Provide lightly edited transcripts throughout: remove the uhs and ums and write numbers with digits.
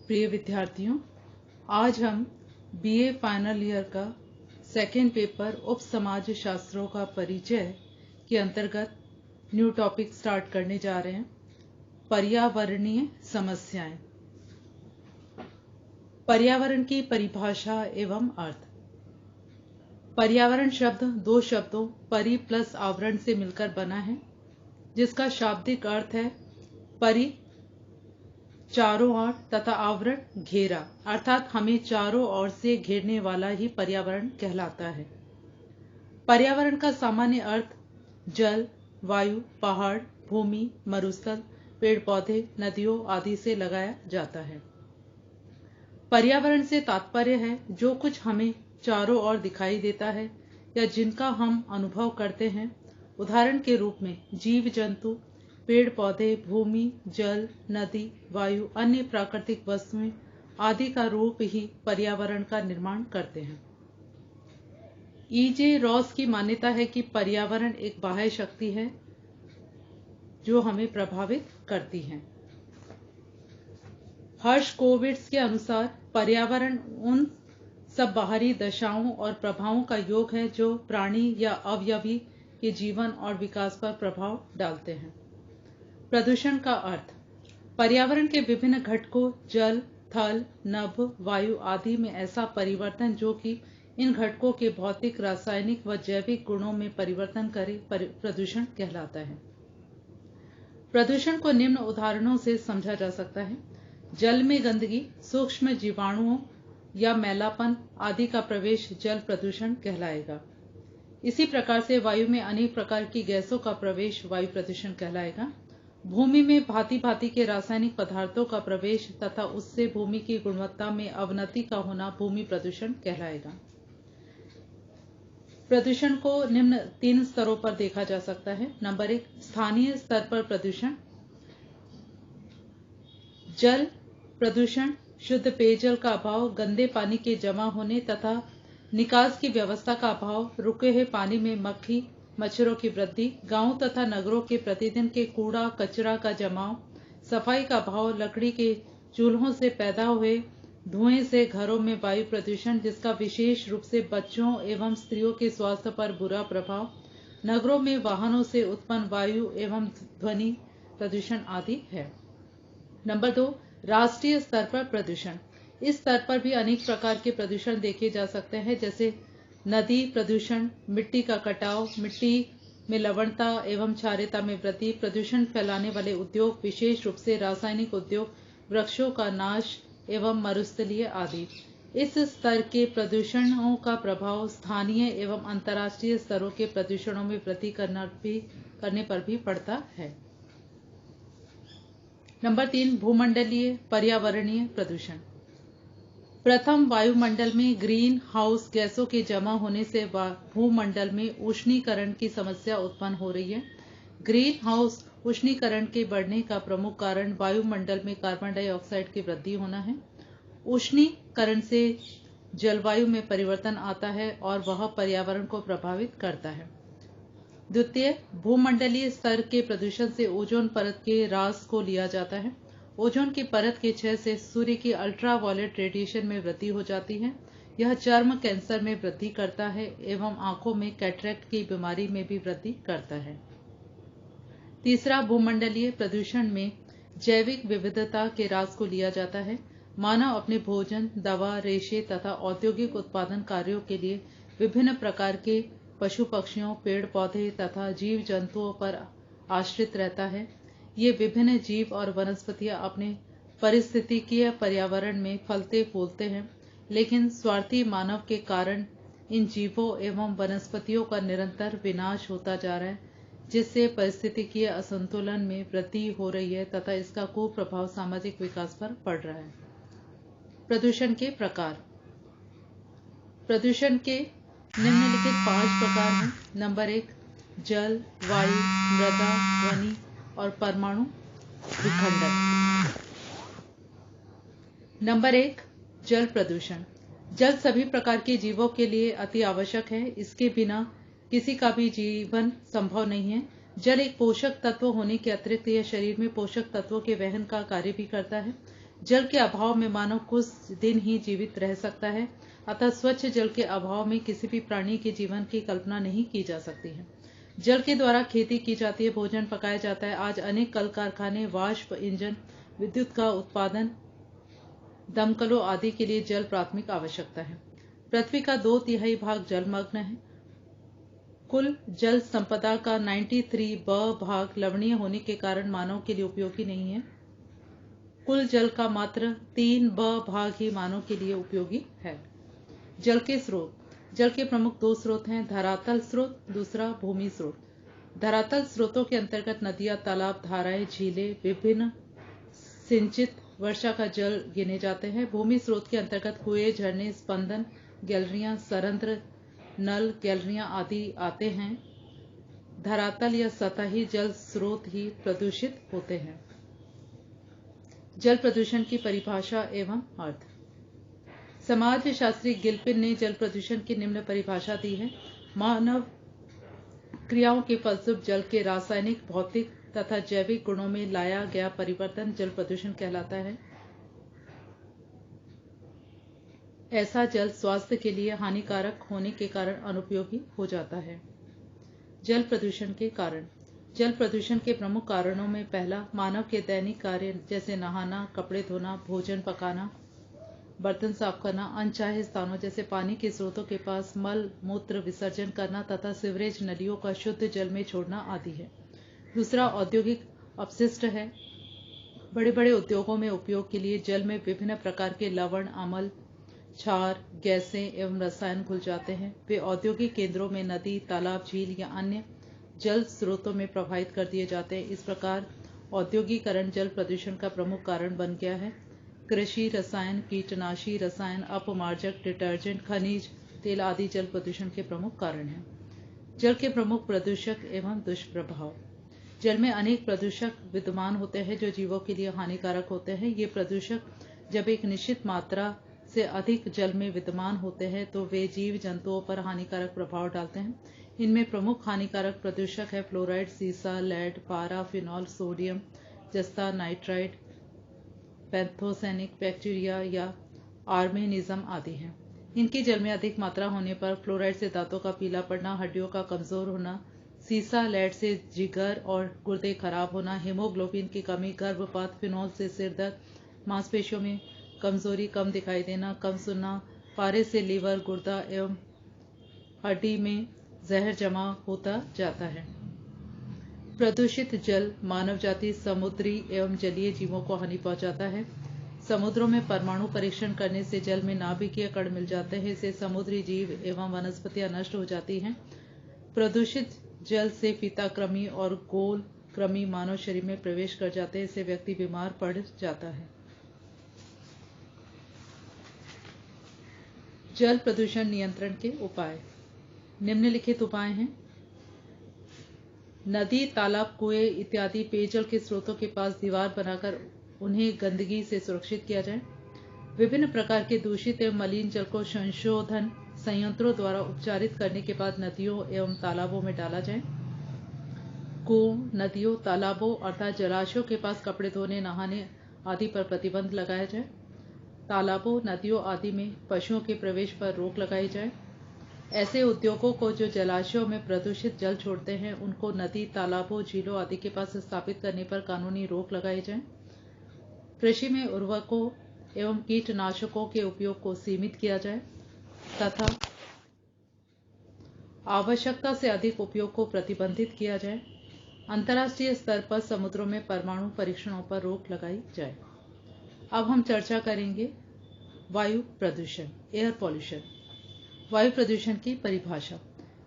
प्रिय विद्यार्थियों, आज हम बीए फाइनल ईयर का सेकेंड पेपर उप समाज शास्त्रों का परिचय के अंतर्गत न्यू टॉपिक स्टार्ट करने जा रहे हैं। पर्यावरणीय समस्याएं। पर्यावरण की परिभाषा एवं अर्थ। पर्यावरण शब्द दो शब्दों परि प्लस आवरण से मिलकर बना है, जिसका शाब्दिक अर्थ है परि चारों ओर तथा आवरण घेरा, अर्थात हमें चारों ओर से घेरने वाला ही पर्यावरण कहलाता है। पर्यावरण का सामान्य अर्थ जल, वायु, पहाड़, भूमि, मरुस्थल, पेड़ पौधे, नदियों आदि से लगाया जाता है। पर्यावरण से तात्पर्य है जो कुछ हमें चारों ओर दिखाई देता है या जिनका हम अनुभव करते हैं। उदाहरण के रूप में जीव जंतु, पेड़ पौधे, भूमि, जल, नदी, वायु, अन्य प्राकृतिक वस्तुएं आदि का रूप ही पर्यावरण का निर्माण करते हैं। E.J. रॉस की मान्यता है कि पर्यावरण एक बाह्य शक्ति है जो हमें प्रभावित करती है। हर्शकोविट्ज के अनुसार पर्यावरण उन सब बाहरी दशाओं और प्रभावों का योग है जो प्राणी या अवयवी के जीवन और विकास पर प्रभाव डालते हैं। प्रदूषण का अर्थ पर्यावरण के विभिन्न घटकों जल, थल, नभ, वायु आदि में ऐसा परिवर्तन जो कि इन घटकों के भौतिक, रासायनिक व जैविक गुणों में परिवर्तन करे प्रदूषण कहलाता है। प्रदूषण को निम्न उदाहरणों से समझा जा सकता है। जल में गंदगी, सूक्ष्म जीवाणुओं या मैलापन आदि का प्रवेश जल प्रदूषण कहलाएगा। इसी प्रकार से वायु में अनेक प्रकार की गैसों का प्रवेश वायु प्रदूषण कहलाएगा। भूमि में भांति भांति के रासायनिक पदार्थों का प्रवेश तथा उससे भूमि की गुणवत्ता में अवनति का होना भूमि प्रदूषण कहलाएगा। प्रदूषण को निम्न 3 स्तरों पर देखा जा सकता है। नंबर 1, स्थानीय स्तर पर प्रदूषण। जल प्रदूषण, शुद्ध पेयजल का अभाव, गंदे पानी के जमा होने तथा निकास की व्यवस्था का अभाव, रुके हुए पानी में मक्खी मच्छरों की वृद्धि, गांवों तथा नगरों के प्रतिदिन के कूड़ा कचरा का जमाव, सफाई का अभाव, लकड़ी के चूल्हों से पैदा हुए धुएं से घरों में वायु प्रदूषण जिसका विशेष रूप से बच्चों एवं स्त्रियों के स्वास्थ्य पर बुरा प्रभाव, नगरों में वाहनों से उत्पन्न वायु एवं ध्वनि प्रदूषण आदि है। नंबर 2, राष्ट्रीय स्तर पर प्रदूषण। इस स्तर पर भी अनेक प्रकार के प्रदूषण देखे जा सकते हैं, जैसे नदी प्रदूषण, मिट्टी का कटाव, मिट्टी में लवणता एवं क्षारीयता में वृद्धि, प्रदूषण फैलाने वाले उद्योग विशेष रूप से रासायनिक उद्योग, वृक्षों का नाश एवं मरुस्थलीय आदि। इस स्तर के प्रदूषणों का प्रभाव स्थानीय एवं अंतर्राष्ट्रीय स्तरों के प्रदूषणों में वृद्धि करने पर भी पड़ता है। नंबर 3, भूमंडलीय पर्यावरणीय प्रदूषण। प्रथम, वायुमंडल में ग्रीन हाउस गैसों के जमा होने से भूमंडल में उष्णीकरण की समस्या उत्पन्न हो रही है। ग्रीन हाउस उष्णीकरण के बढ़ने का प्रमुख कारण वायुमंडल में कार्बन डाइऑक्साइड की वृद्धि होना है। उष्णीकरण से जलवायु में परिवर्तन आता है और वह पर्यावरण को प्रभावित करता है। द्वितीय, भूमंडलीय स्तर के प्रदूषण से ओजोन परत के ह्रास को लिया जाता है। ओजोन की परत के क्षय से सूर्य की अल्ट्रावायलेट रेडिएशन में वृद्धि हो जाती है। यह चर्म कैंसर में वृद्धि करता है एवं आंखों में कैटरेक्ट की बीमारी में भी वृद्धि करता है। तीसरा, भूमंडलीय प्रदूषण में जैविक विविधता के ह्रास को लिया जाता है। मानव अपने भोजन, दवा, रेशे तथा औद्योगिक उत्पादन कार्यों के लिए विभिन्न प्रकार के पशु पक्षियों, पेड़ पौधे तथा जीव जंतुओं पर आश्रित रहता है। ये विभिन्न जीव और वनस्पतियां अपने पारिस्थितिकीय पर्यावरण में फलते फूलते हैं, लेकिन स्वार्थी मानव के कारण इन जीवों एवं वनस्पतियों का निरंतर विनाश होता जा रहा है, जिससे पारिस्थितिकीय असंतुलन में वृद्धि हो रही है तथा इसका कुप्रभाव सामाजिक विकास पर पड़ रहा है। प्रदूषण के प्रकार। प्रदूषण के निम्नलिखित 5 प्रकार हैं। नंबर 1, जल, वायु, मृदा, ध्वनि और परमाणु विखंडन। नंबर 1, जल प्रदूषण। जल सभी प्रकार के जीवों के लिए अति आवश्यक है। इसके बिना किसी का भी जीवन संभव नहीं है। जल एक पोषक तत्व होने के अतिरिक्त यह शरीर में पोषक तत्वों के वहन का कार्य भी करता है। जल के अभाव में मानव कुछ दिन ही जीवित रह सकता है, अतः स्वच्छ जल के अभाव में किसी भी प्राणी के जीवन की कल्पना नहीं की जा सकती है। जल के द्वारा खेती की जाती है, भोजन पकाया जाता है। आज अनेक कल कारखाने, वाष्प इंजन, विद्युत का उत्पादन, दमकलों आदि के लिए जल प्राथमिक आवश्यकता है। पृथ्वी का 2/3 भाग जलमग्न है। कुल जल संपदा का 93% भाग लवणीय होने के कारण मानव के लिए उपयोगी नहीं है। कुल जल का मात्र 3% भाग ही मानव के लिए उपयोगी है। जल के स्रोत। जल के प्रमुख 2 स्रोत हैं, धरातल स्रोत, दूसरा भूमि स्रोत। धरातल स्रोतों के अंतर्गत नदियां, तालाब, धाराएं, झीलें, विभिन्न सिंचित वर्षा का जल गिने जाते हैं। भूमि स्रोत के अंतर्गत कुएं, झरने, स्पंदन गैलरियां, सरंध्र, नल गैलरियां आदि आते हैं। धरातल या सतही जल स्रोत ही प्रदूषित होते हैं। जल प्रदूषण की परिभाषा एवं अर्थ। समाज शास्त्री गिलपिन ने जल प्रदूषण की निम्न परिभाषा दी है। मानव क्रियाओं के फलस्वरूप जल के रासायनिक, भौतिक तथा जैविक गुणों में लाया गया परिवर्तन जल प्रदूषण कहलाता है। ऐसा जल स्वास्थ्य के लिए हानिकारक होने के कारण अनुपयोगी हो जाता है। जल प्रदूषण के कारण। जल प्रदूषण के प्रमुख कारणों में पहला, मानव के दैनिक कार्य जैसे नहाना, कपड़े धोना, भोजन पकाना, बर्तन साफ करना, अनचाहे स्थानों जैसे पानी के स्रोतों के पास मल मूत्र विसर्जन करना तथा सीवरेज नलियों का शुद्ध जल में छोड़ना आदि है। दूसरा, औद्योगिक अपशिष्ट है। बड़े बड़े उद्योगों में उपयोग के लिए जल में विभिन्न प्रकार के लवण, अम्ल, क्षार, गैसें एवं रसायन घुल जाते हैं। वे औद्योगिक केंद्रों में नदी, तालाब, झील या अन्य जल स्रोतों में प्रवाहित कर दिए जाते हैं। इस प्रकार औद्योगिकरण जल प्रदूषण का प्रमुख कारण बन गया है। कृषि रसायन, कीटनाशी रसायन, अपमार्जक, डिटर्जेंट, खनिज तेल आदि जल प्रदूषण के प्रमुख कारण हैं। जल के प्रमुख प्रदूषक एवं दुष्प्रभाव। जल में अनेक प्रदूषक विद्यमान होते हैं जो जीवों के लिए हानिकारक होते हैं। ये प्रदूषक जब एक निश्चित मात्रा से अधिक जल में विद्यमान होते हैं तो वे जीव जंतुओं पर हानिकारक प्रभाव डालते हैं। इनमें प्रमुख हानिकारक प्रदूषक है फ्लोराइड, सीसा, लेड, पारा, फिनॉल, सोडियम, जस्ता, नाइट्राइड, पैथोजेनिक बैक्टीरिया या आर्मेनिज्म आदि हैं। इनकी जल में अधिक मात्रा होने पर फ्लोराइड से दांतों का पीला पड़ना, हड्डियों का कमजोर होना, सीसा, लेड से जिगर और गुर्दे खराब होना, हीमोग्लोबिन की कमी, गर्भपात, फिनॉल से सिर दर्द, मांसपेशियों में कमजोरी, कम दिखाई देना, कम सुनना, पारे से लीवर, गुर्दा एवं हड्डी में जहर जमा होता जाता है। प्रदूषित जल मानव जाति, समुद्री एवं जलीय जीवों को हानि पहुंचाता है। समुद्रों में परमाणु परीक्षण करने से जल में नाभिकीय कण मिल जाते हैं। इससे समुद्री जीव एवं वनस्पतियां नष्ट हो जाती हैं। प्रदूषित जल से फीताकृमि और गोल कृमि मानव शरीर में प्रवेश कर जाते हैं। इससे व्यक्ति बीमार पड़ जाता है। जल प्रदूषण नियंत्रण के उपाय। निम्नलिखित उपाय हैं। नदी, तालाब, कुएं इत्यादि पेयजल के स्रोतों के पास दीवार बनाकर उन्हें गंदगी से सुरक्षित किया जाए। विभिन्न प्रकार के दूषित एवं मलिन जल को संशोधन संयंत्रों द्वारा उपचारित करने के बाद नदियों एवं तालाबों में डाला जाए। कुओं, नदियों, तालाबों अर्थात जलाशयों के पास कपड़े धोने, नहाने आदि पर प्रतिबंध लगाया जाए। तालाबों, नदियों आदि में पशुओं के प्रवेश पर रोक लगाई जाए। ऐसे उद्योगों को जो जलाशयों में प्रदूषित जल छोड़ते हैं उनको नदी, तालाबों, झीलों आदि के पास स्थापित करने पर कानूनी रोक लगाई जाए। कृषि में उर्वरकों एवं कीटनाशकों के उपयोग को सीमित किया जाए तथा आवश्यकता से अधिक उपयोग को प्रतिबंधित किया जाए। अंतर्राष्ट्रीय स्तर पर समुद्रों में परमाणु परीक्षणों पर रोक लगाई जाए। अब हम चर्चा करेंगे वायु प्रदूषण, एयर पॉल्यूशन। वायु प्रदूषण की परिभाषा।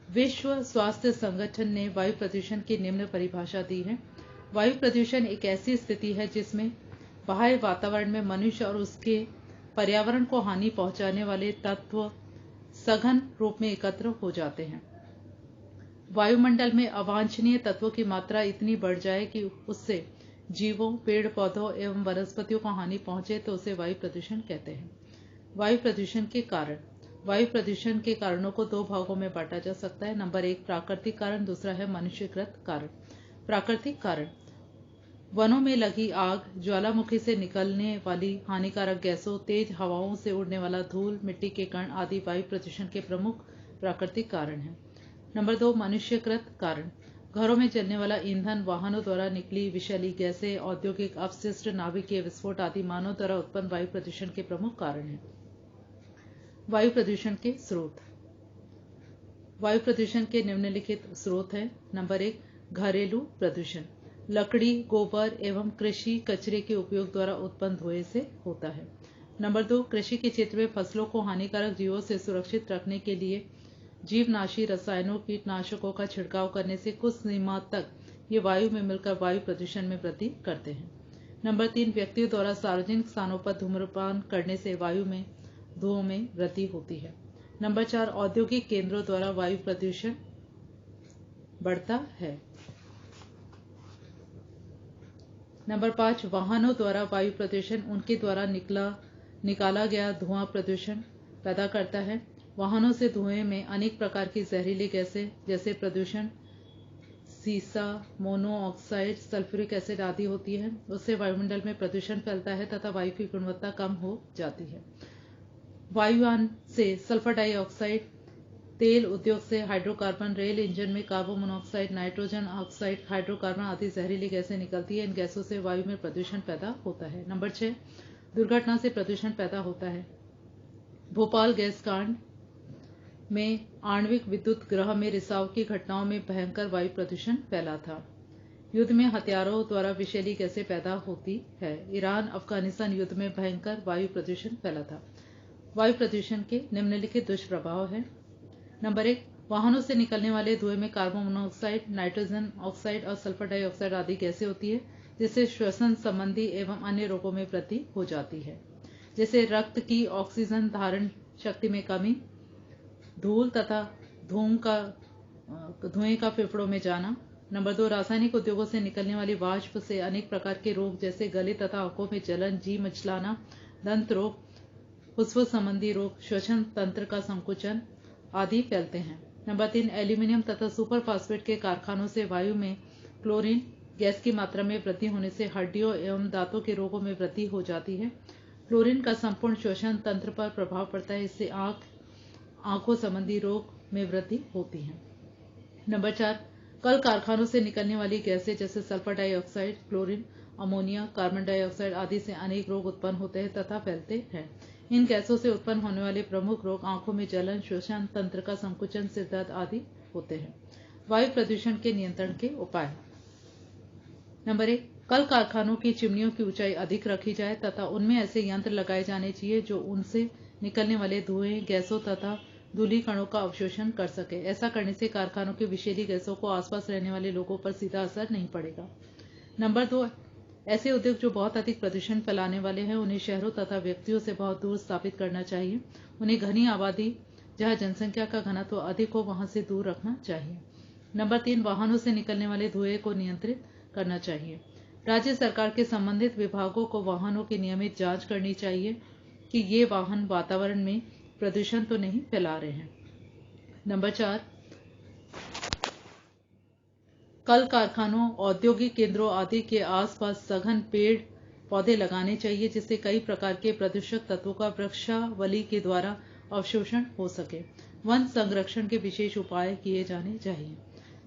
विश्व स्वास्थ्य संगठन ने वायु प्रदूषण की निम्न परिभाषा दी है। वायु प्रदूषण एक ऐसी स्थिति है जिसमें बाह्य वातावरण में मनुष्य और उसके पर्यावरण को हानि पहुंचाने वाले तत्व सघन रूप में एकत्र हो जाते हैं। वायुमंडल में अवांछनीय तत्वों की मात्रा इतनी बढ़ जाए कि उससे जीवों, पेड़ पौधों एवं वनस्पतियों को हानि पहुंचे तो उसे वायु प्रदूषण कहते हैं। वायु प्रदूषण के कारण। वायु प्रदूषण के कारणों को 2 भागों में बांटा जा सकता है। नंबर 1 प्राकृतिक कारण, दूसरा है मनुष्यकृत कारण। प्राकृतिक कारण। वनों में लगी आग, ज्वालामुखी से निकलने वाली हानिकारक गैसों, तेज हवाओं से उड़ने वाला धूल, मिट्टी के कण आदि वायु प्रदूषण के प्रमुख प्राकृतिक कारण हैं। नंबर 2, मनुष्यकृत कारण। घरों में जलने वाला ईंधन, वाहनों द्वारा निकली विषैली गैसें, औद्योगिक अपशिष्ट, नाभिकीय विस्फोट आदि मानव द्वारा उत्पन्न वायु प्रदूषण के प्रमुख कारण हैं। वायु प्रदूषण के स्रोत। वायु प्रदूषण के निम्नलिखित स्रोत हैं। नंबर 1, घरेलू प्रदूषण। लकड़ी, गोबर एवं कृषि कचरे के उपयोग द्वारा उत्पन्न धुएं से होता है। नंबर 2, कृषि के क्षेत्र में फसलों को हानिकारक जीवों से सुरक्षित रखने के लिए जीवनाशी रसायनों, कीटनाशकों का छिड़काव करने से कुछ सीमा तक ये वायु में मिलकर वायु प्रदूषण में वृद्धि करते हैं। नंबर 3, व्यक्तियों द्वारा सार्वजनिक स्थानों पर धूम्रपान करने से वायु में धुओं में वृद्धि होती है। नंबर 4, औद्योगिक केंद्रों द्वारा वायु प्रदूषण बढ़ता है। नंबर 5, वाहनों द्वारा वायु प्रदूषण। उनके द्वारा निकाला गया धुआं प्रदूषण पैदा करता है। वाहनों से धुएं में अनेक प्रकार की जहरीली गैसें जैसे प्रदूषण, सीसा, मोनोऑक्साइड, सल्फ्यूरिक एसिड आदि होती है। उससे वायुमंडल में प्रदूषण फैलता है तथा वायु की गुणवत्ता कम हो जाती है। वायुयान से सल्फर डाइऑक्साइड, तेल उद्योग से हाइड्रोकार्बन, रेल इंजन में carbon monoxide, nitrogen oxide, hydrocarbon आदि जहरीली गैसें निकलती है। इन गैसों से वायु में प्रदूषण पैदा होता है। नंबर 6, दुर्घटना से प्रदूषण पैदा होता है। भोपाल गैस कांड में आणविक विद्युत गृह में रिसाव की घटनाओं में भयंकर वायु प्रदूषण फैला था। युद्ध में हथियारों द्वारा विषैली गैसें पैदा होती है। ईरान अफगानिस्तान युद्ध में भयंकर वायु प्रदूषण फैला था। वायु प्रदूषण के निम्नलिखित दुष्प्रभाव हैं। नंबर 1, वाहनों से निकलने वाले धुएं में कार्बन मोनोऑक्साइड, नाइट्रोजन ऑक्साइड और सल्फर डाइऑक्साइड आदि गैसें होती है, जिससे श्वसन संबंधी एवं अन्य रोगों में वृद्धि हो जाती है, जैसे रक्त की ऑक्सीजन धारण शक्ति में कमी, धूल तथा धुएं का फेफड़ों में जाना। नंबर 2, रासायनिक उद्योगों से निकलने वाली वाष्प से अनेक प्रकार के रोग जैसे गले तथा आंखों में जलन, जी मिचलाना, दंत रोग, फुफ्फुस संबंधी रोग, श्वसन तंत्र का संकुचन आदि फैलते हैं। नंबर 3, एल्यूमिनियम तथा सुपर फास्फेट के कारखानों से वायु में क्लोरीन गैस की मात्रा में वृद्धि होने से हड्डियों एवं दांतों के रोगों में वृद्धि हो जाती है। क्लोरीन का संपूर्ण श्वसन तंत्र पर प्रभाव पड़ता है, इससे आंखों संबंधी रोग में वृद्धि होती है। नंबर 4, कल कारखानों से निकलने वाली गैसें जैसे sulphur dioxide, chlorine, ammonia, carbon dioxide आदि से अनेक रोग उत्पन्न होते हैं तथा फैलते हैं। इन गैसों से उत्पन्न होने वाले प्रमुख रोग आंखों में जलन, श्वसन तंत्र का संकुचन, सिर दर्द आदि होते हैं। वायु प्रदूषण के नियंत्रण के उपाय। नंबर 1, कल कारखानों की चिमनियों की ऊंचाई अधिक रखी जाए तथा उनमें ऐसे यंत्र लगाए जाने चाहिए जो उनसे निकलने वाले धुएं, गैसों तथा धूलि कणों का अवशोषण कर सके। ऐसा करने से कारखानों की विषैली गैसों को आसपास रहने वाले लोगों पर सीधा असर नहीं पड़ेगा। नंबर 2, ऐसे उद्योग जो बहुत अधिक प्रदूषण फैलाने वाले हैं उन्हें शहरों तथा व्यक्तियों से बहुत दूर स्थापित करना चाहिए। उन्हें घनी आबादी जहां जनसंख्या का घनत्व अधिक हो वहां से दूर रखना चाहिए। नंबर 3, वाहनों से निकलने वाले धुएं को नियंत्रित करना चाहिए। राज्य सरकार के संबंधित विभागों को वाहनों की नियमित जांच करनी चाहिए कि ये वाहन वातावरण में प्रदूषण तो नहीं फैला रहे हैं। नंबर 4, कल कारखानों, औद्योगिक केंद्रों आदि के आसपास सघन पेड़ पौधे लगाने चाहिए जिससे कई प्रकार के प्रदूषक तत्वों का वृक्षावली के द्वारा अवशोषण हो सके। वन संरक्षण के विशेष उपाय किए जाने चाहिए।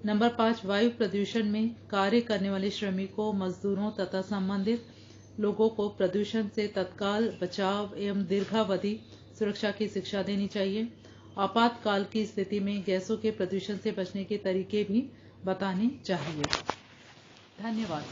नंबर 5, वायु प्रदूषण में कार्य करने वाले श्रमिकों, मजदूरों तथा संबंधित लोगों को प्रदूषण से तत्काल बचाव एवं दीर्घावधि सुरक्षा की शिक्षा देनी चाहिए। आपातकाल की स्थिति में गैसों के प्रदूषण से बचने के तरीके भी बताने चाहिए। धन्यवाद।